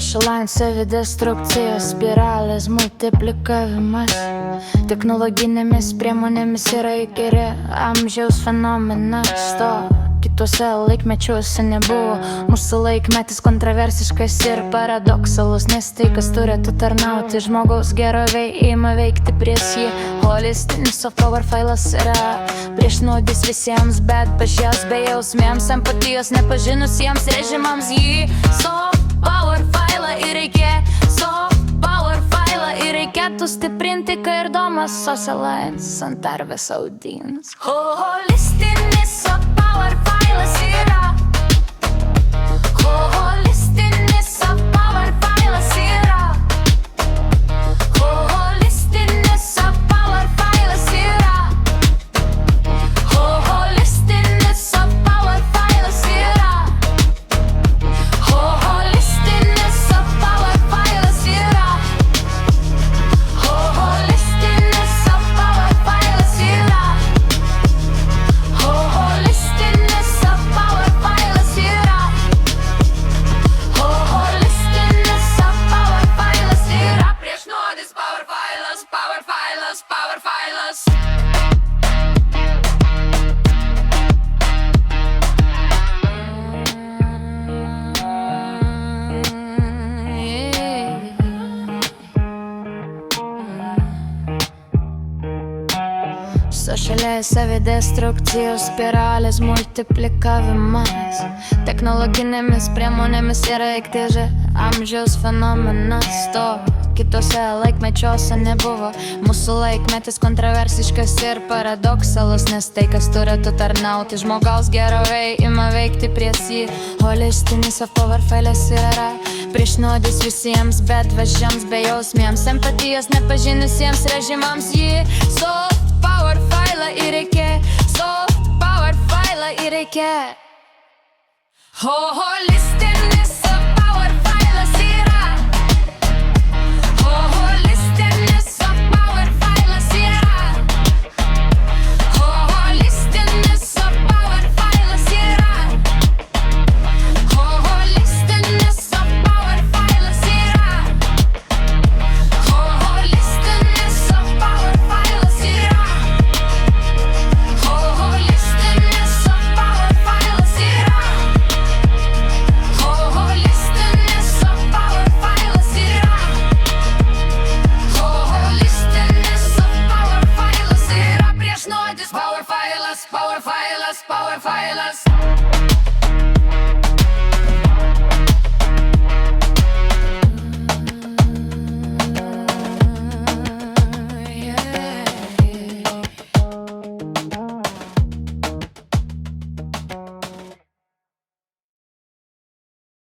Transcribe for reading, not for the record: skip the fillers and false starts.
Line savidesstrukcijos spiralės multiplikavimas technologinėmis priemonėmis yra įkyri amžiaus fenomenas. To kituose laikmečiuose nebuvo. Mūsų laikmetis kontroversiškas ir paradoksalus, nes tai, kas turėtų tarnauti žmogaus gerovei, ima veikti prieš jį. Holistinis soft power failas yra priešnuodis visiems, bet pažiaus bejausmėms, empatijos nepažinusiems režimams jį. Soft power failą įreikė, soft power failą įreikėtų stiprinti, kai ir domas Line ant arvės audins. Holistinis soft power failas yra. Holistinis soft power failas yra. Holistinis soft power failas yra. Holistinis soft power failas yra. Holistinis soft power failas yra. Holistinis soft power failas yra. Holistinis soft power failas yra. Holistinis soft power failas yra. Priešnuodis power failas, power failas, power failas. Socialiai savidestrukcijos spiralės multiplikavimas technologinėmis priemonėmis yra įktiži amžiaus fenomenas. To kitose laikmečiuose nebuvo. Mūsų laikmetis kontroversiškas ir paradoksalus, nes tai, kas turėtų tarnauti žmogaus gerovei, ima veikti prieš jį. Holistinis soft power failas yra priešnuodis visiems, bet važiams bejausmėms, empatijos nepažinusiems režimams jį. Soft power failą įreikė, soft power failą įreikė. Holistinis soft power failas yra. Holistinis soft power failas yra. Holistinis soft power failas yra. Holistinis soft power failas yra. Holistinis soft power failas yra. Holistinis soft power failas yra. Holistinis soft power failas yra. Holistinis soft power failas yra. Priešnuodis power failas, power failas, power failas.